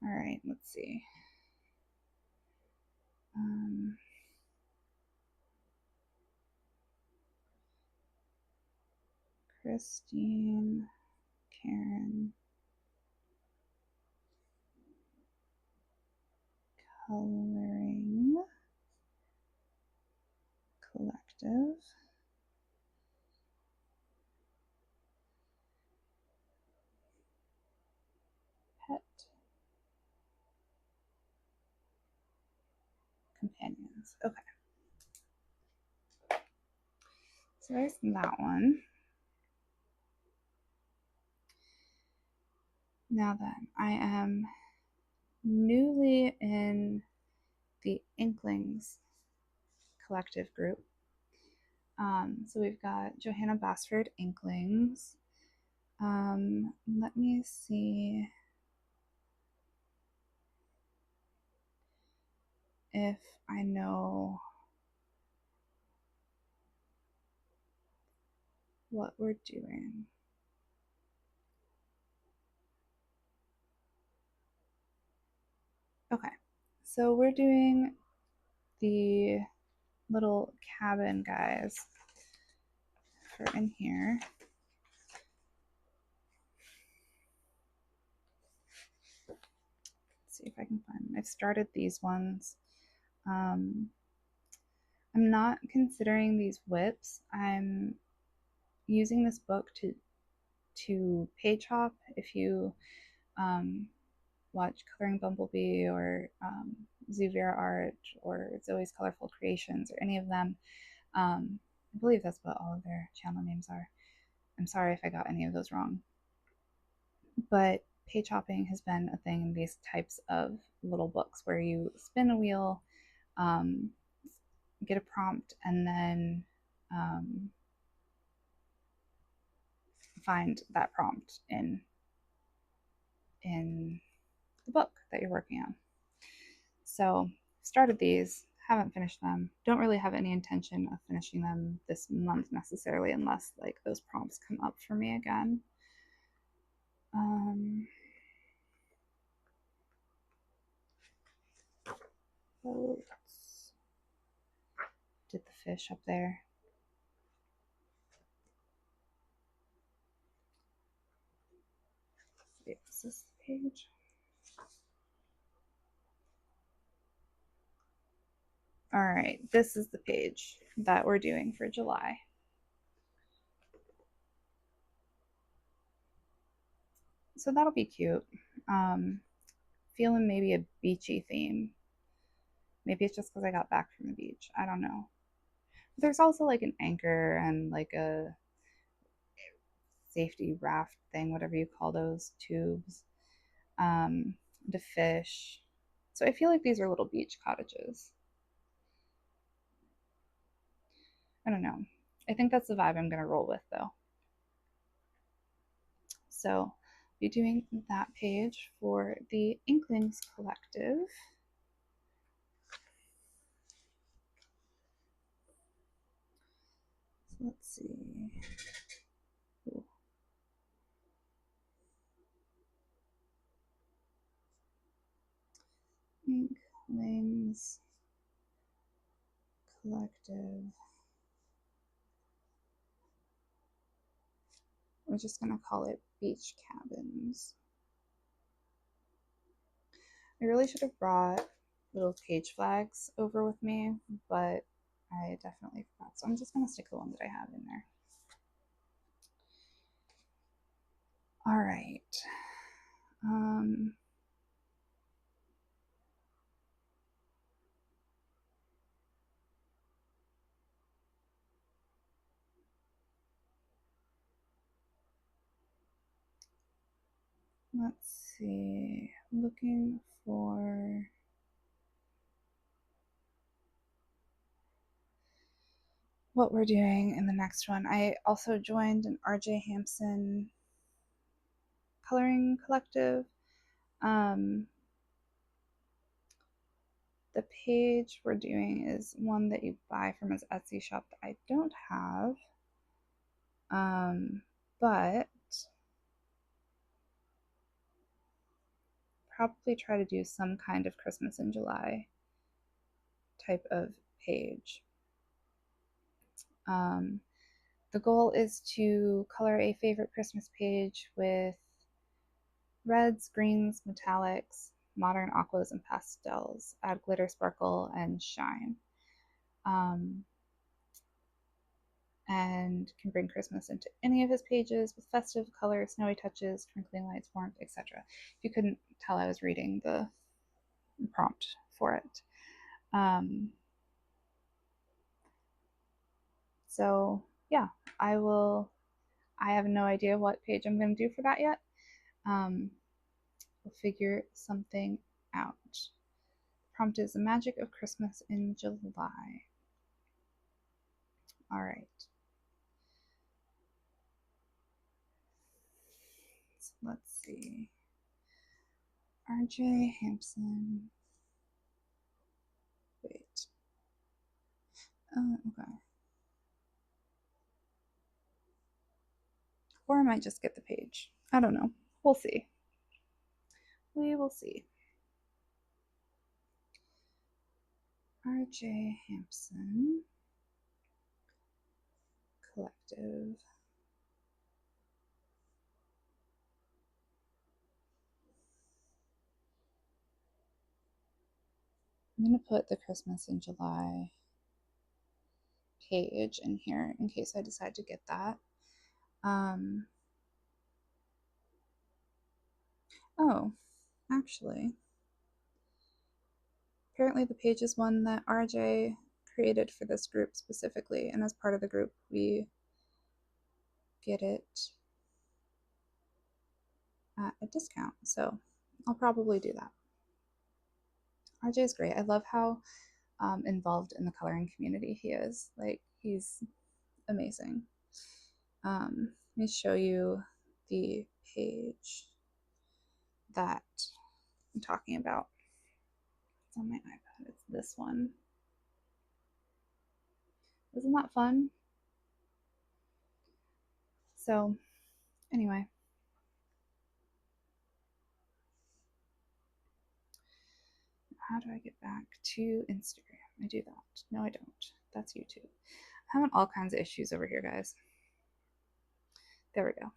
All right, let's see. Christine, Karen, Coloring Collective. Pet companions. Okay. So there's that one. Now then, I am newly in the Inklings collective group. So we've got Johanna Basford Inklings. Let me see if I know what we're doing. Okay, so we're doing the little cabin guys for in here. Let's see if I can find them. I've started these ones. I'm not considering these WIPs. I'm using this book to page hop. If you watch Coloring Bumblebee or Zuvira Art or Zoe's Colorful Creations or any of them, I believe that's what all of their channel names are. I'm sorry if I got any of those wrong. But page hopping has been a thing in these types of little books where you spin a wheel, um, get a prompt, and then find that prompt in the book that you're working on. So started these, Haven't finished them. Don't really have any intention of finishing them this month necessarily, unless like those prompts come up for me again. Um, boats. Did the fish up there? Wait, is this the page? All right, this is the page that we're doing for July. So that'll be cute. Um, Feeling maybe a beachy theme. Maybe it's just because I got back from the beach. I don't know. There's also like an anchor and like a safety raft thing, whatever you call those tubes, to fish. So I feel like these are little beach cottages. I don't know. I think that's the vibe I'm going to roll with though. So I'll be doing that page for the Inklings Collective. So let's see. Ooh. Inklings Collective. We're just going to call it Beach Cabins. I really should have brought little page flags over with me, but I definitely forgot. So I'm just going to stick the one that I have in there. All right. Let's see. Looking for what we're doing in the next one. I also joined an RJ Hampson coloring collective. Um, the page we're doing is one that you buy from his Etsy shop that I don't have. But probably try to do some kind of Christmas in July type of page. Um, the goal is to color a favorite Christmas page with reds, greens, metallics, modern aquas, and pastels. Add glitter, sparkle, and shine. And can bring Christmas into any of his pages with festive color, snowy touches, twinkling lights, warmth, etc. If you couldn't tell, I was reading the prompt for it. So yeah, I will. I have no idea what page I'm going to do for that yet. We'll figure something out. The prompt is the magic of Christmas in July. All right. So let's see. RJ Hampson. Wait. Oh, okay. Or I might just get the page. I don't know. We'll see. We will see. RJ Hampson Collective. I'm going to put the Christmas in July page in here in case I decide to get that. Oh, actually, apparently the page is one that RJ created for this group specifically, and as part of the group, we get it at a discount. So I'll probably do that. RJ is great. I love how involved in the coloring community he is. Like, he's amazing. Let me show you the page that I'm talking about. It's on my iPad. It's this one. Isn't that fun? So, anyway, how do I get back to Instagram? I do that. No, I don't. That's YouTube. I'm having all kinds of issues over here, guys. There we go.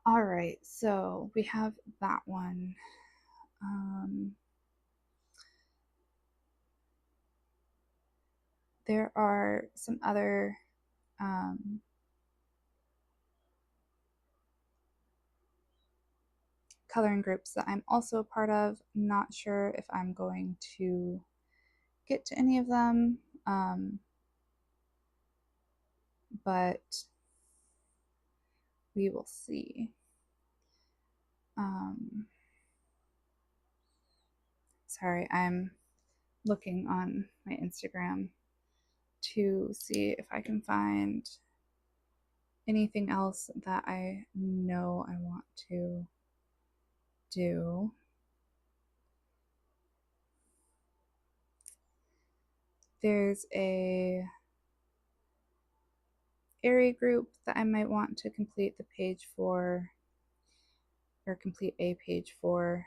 All right, so we have that one. There are some other coloring groups that I'm also a part of. Not sure if I'm going to get to any of them, but we will see. Sorry, I'm looking on my Instagram to see if I can find anything else that I know I want to do. There's a area group that I might want to complete the page for, or complete a page for.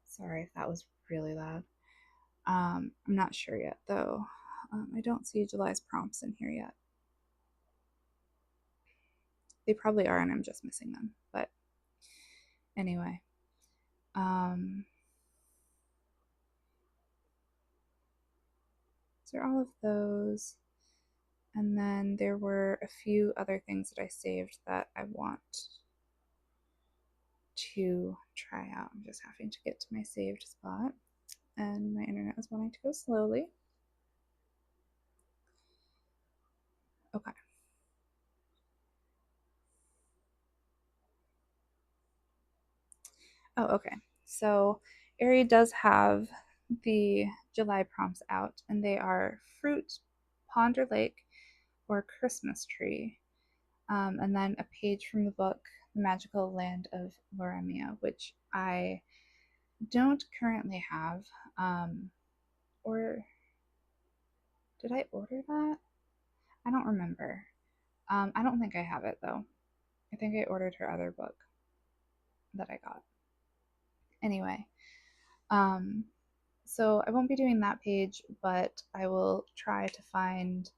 Sorry if that was really loud. I'm not sure yet though. I don't see July's prompts in here yet. They probably are, and I'm just missing them. But anyway, so all of those. And then there were a few other things that I saved that I want to try out. I'm just having to get to my saved spot, and my internet is wanting to go slowly. Okay. Oh, okay. So Aerie does have the July prompts out, and they are fruit, pond or lake, or Christmas tree. And then a page from the book, The Magical Land of Loremia, which I don't currently have. Or did I order that? I don't remember. I don't think I have it though. I think I ordered her other book that I got. Anyway, um, so I won't be doing that page, but I will try to find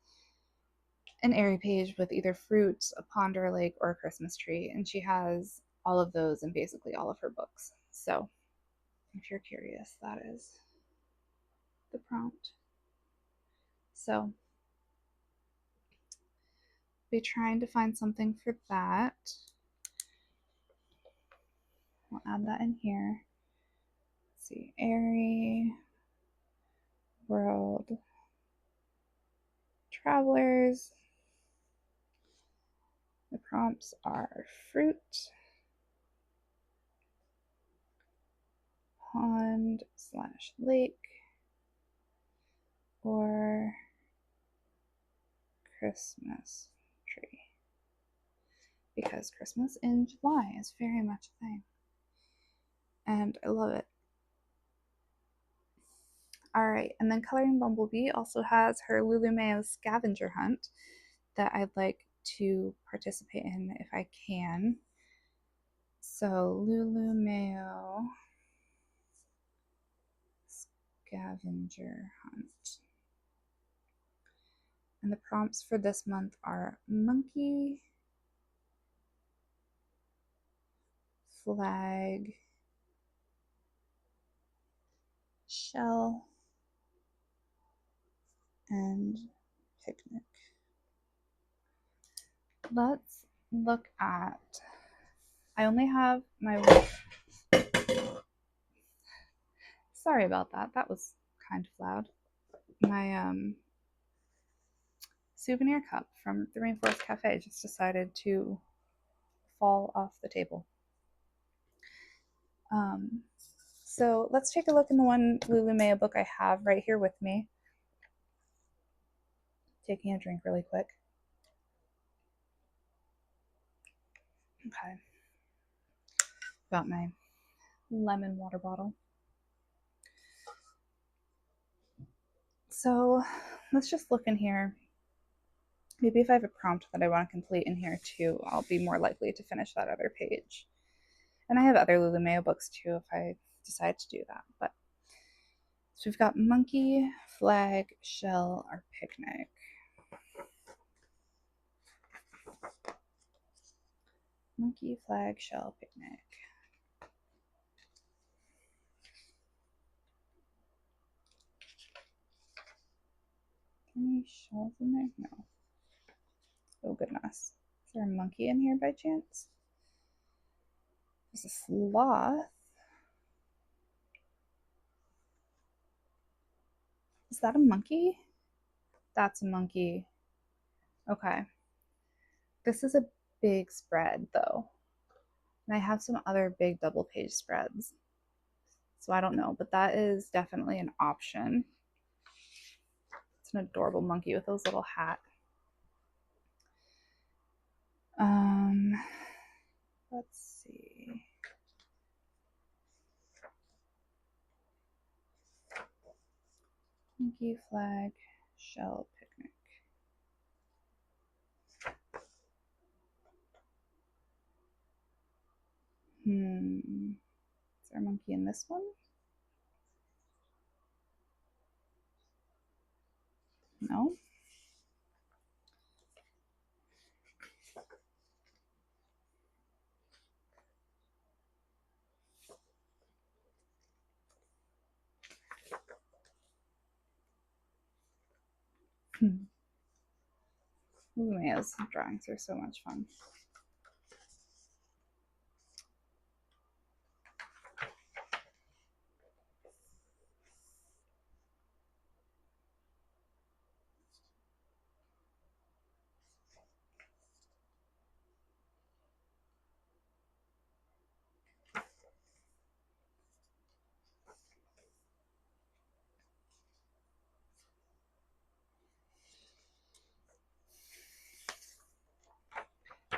an Aerie page with either fruit, a pond or a lake, or a Christmas tree, and she has all of those in basically all of her books. So if you're curious, that is the prompt. So be trying to find something for that. We'll add that in here. Let's see, Aerie World Travelers. The prompts are fruit, pond slash lake, or Christmas tree. Because Christmas in July is very much a thing. And I love it. Alright, and then Coloring Bumblebee also has her Lulu Mayo scavenger hunt that I'd like to participate in if I can. So, Lulu Mayo scavenger hunt. And the prompts for this month are monkey, flag, shell, and picnic. Let's look at. I only have my. Sorry about that. That was kind of loud. My souvenir cup from the Rainforest Cafe just decided to fall off the table. Um, so let's take a look in the one Lulu Mayo book I have right here with me. Taking a drink really quick. Okay. Got my lemon water bottle. So let's just look in here. Maybe if I have a prompt that I want to complete in here too, I'll be more likely to finish that other page. And I have other Lulu books too if I decide to do that. But so we've got monkey, flag, shell, or picnic. Monkey, flag, shell, picnic. Any shells in there? No. Oh goodness. Is there a monkey in here by chance? There's a sloth. Is that a monkey? That's a monkey. Okay. This is a big spread though. And I have some other big double page spreads. So I don't know, but that is definitely an option. It's an adorable monkey with those little hat. Um, let's see. Monkey, flag, shell, picnic. Is there a monkey in this one? No. Lumia's drawings are so much fun.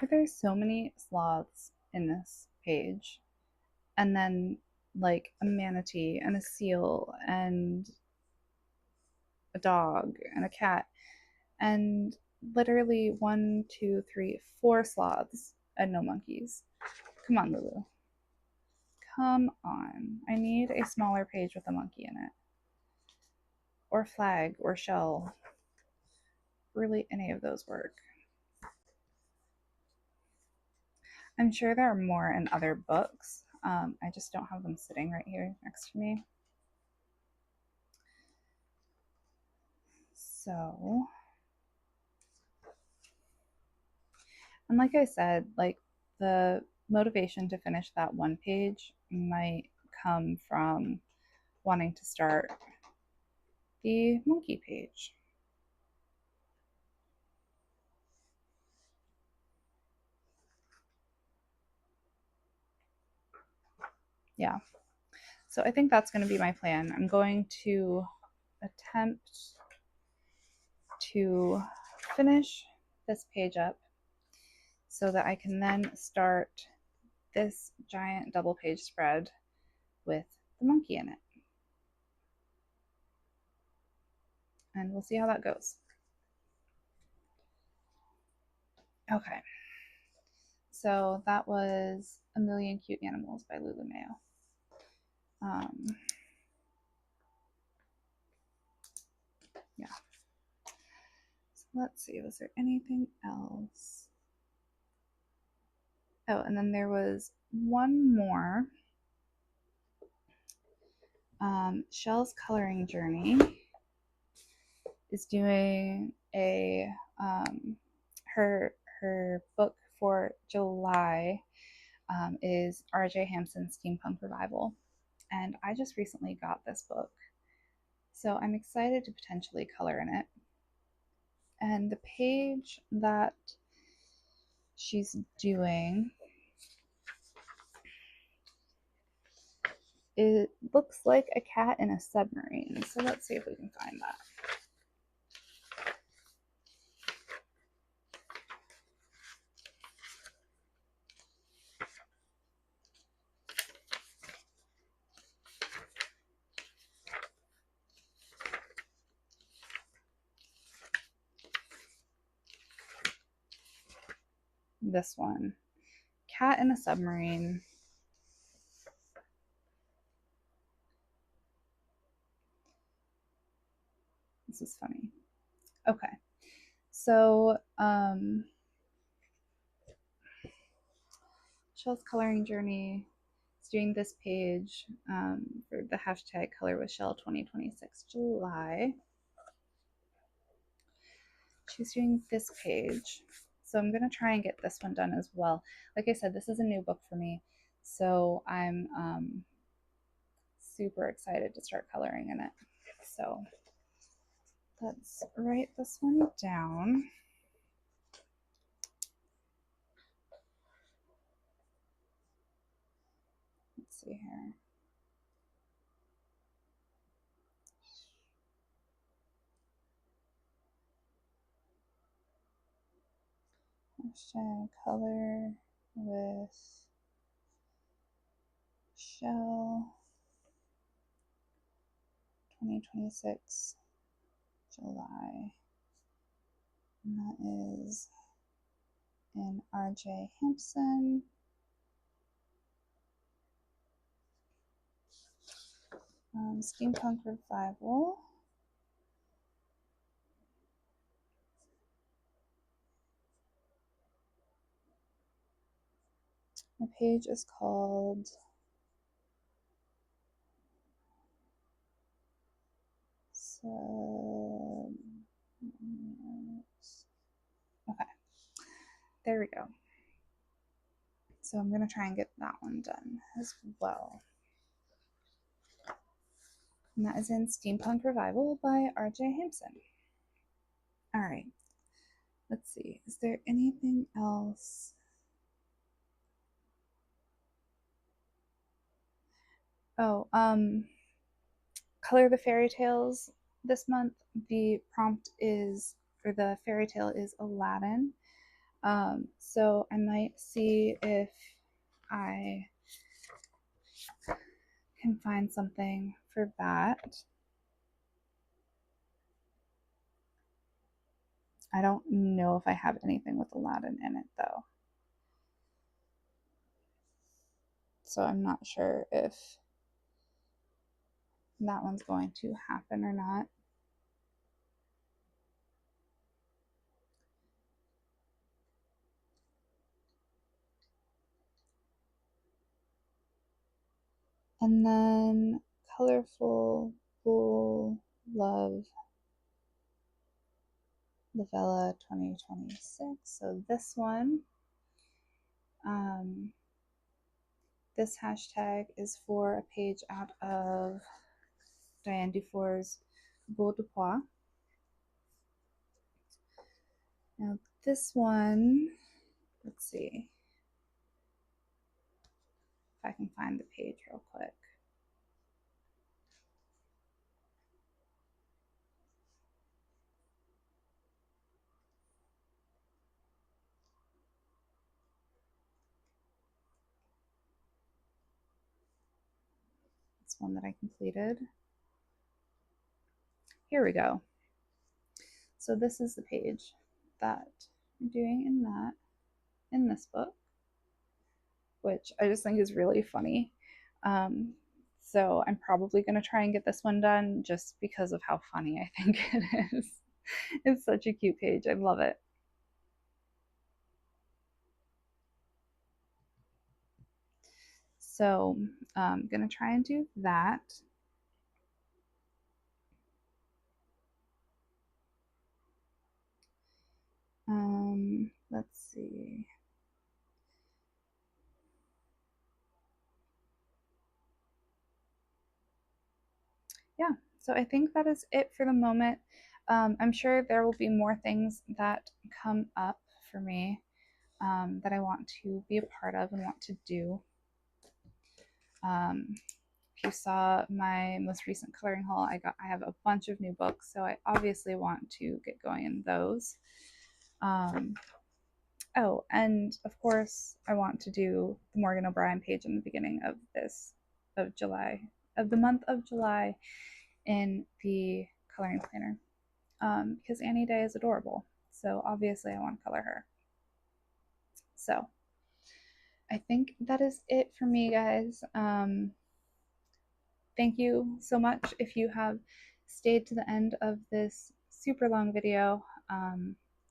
There's so many sloths in this page. And then like a manatee and a seal and a dog and a cat and literally 4 sloths and no monkeys. Come on, Lulu. Come on. I need a smaller page with a monkey in it. Or flag or shell. Really, any of those work. I'm sure there are more in other books. I just don't have them sitting right here next to me. So, and like I said, like the motivation to finish that one page might come from wanting to start the monkey page. Yeah. So I think that's going to be my plan. I'm going to attempt to finish this page up so that I can then start this giant double page spread with the monkey in it. And we'll see how that goes. Okay. So that was A Million Cute Animals by Lulu Mayo. Yeah. So let's see, was there anything else? Oh, and then there was one more. Shell's Coloring Journey is doing a her book for July is R.J. Hampson's Steampunk Revival, and I just recently got this book, so I'm excited to potentially color in it. And the page that she's doing, it looks like a cat in a submarine. So let's see if we can find that. this one, Cat in a Submarine. This is funny. Okay, so Shell's coloring journey is doing this page for the hashtag Color with Shell 2026 July. She's doing this page. So I'm going to try and get this one done as well. Like I said, this is a new book for me. So I'm super excited to start coloring in it. So let's write this one down. Let's see here. Hashtag color with Shell 2026 July. And that is in RJ Hampson. Steampunk Revival. The page is called Okay, there we go. So I'm going to try and get that one done as well. And that is in Steampunk Revival by RJ Hampson. All right, let's see. Is there anything else? Oh, Color the Fairy Tales this month. The prompt is, or the fairy tale is Aladdin. So I might see if I can find something for that. I don't know if I have anything with Aladdin in it though. So I'm not sure if that one's going to happen or not. And then Colorful Bull Love Lavella 2026. So this one, this hashtag is for a page out of Diane Dufour's Beau de Pois. Now this one, let's see if I can find the page real quick. It's one that I completed. Here we go. So this is the page that I'm doing in this book, which I just think is really funny. So I'm probably going to try and get this one done just because of how funny I think it is. It's such a cute page. I love it. So I'm going to try and do that. Let's see. Yeah, so I think that is it for the moment. I'm sure there will be more things that come up for me that I want to be a part of and want to do. If you saw my most recent coloring haul, I have a bunch of new books, so I obviously want to get going in those. Oh, and of course, I want to do the Morgan O'Brien page in the beginning of July, of the month of July in the coloring planner, because Annie Day is adorable. So obviously I want to color her. So I think that is it for me, guys. Thank you so much if you have stayed to the end of this super long video.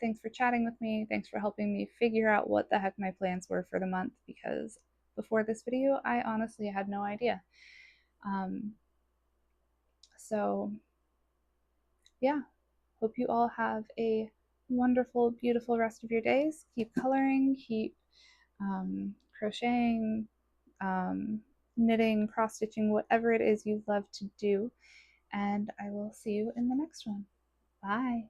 Thanks for chatting with me. Thanks for helping me figure out what the heck my plans were for the month, because before this video, I honestly had no idea. Um, so, yeah, hope you all have a wonderful, beautiful rest of your days. Keep coloring, keep crocheting, um, knitting, cross stitching, whatever it is you love to do. And I will see you in the next one. Bye.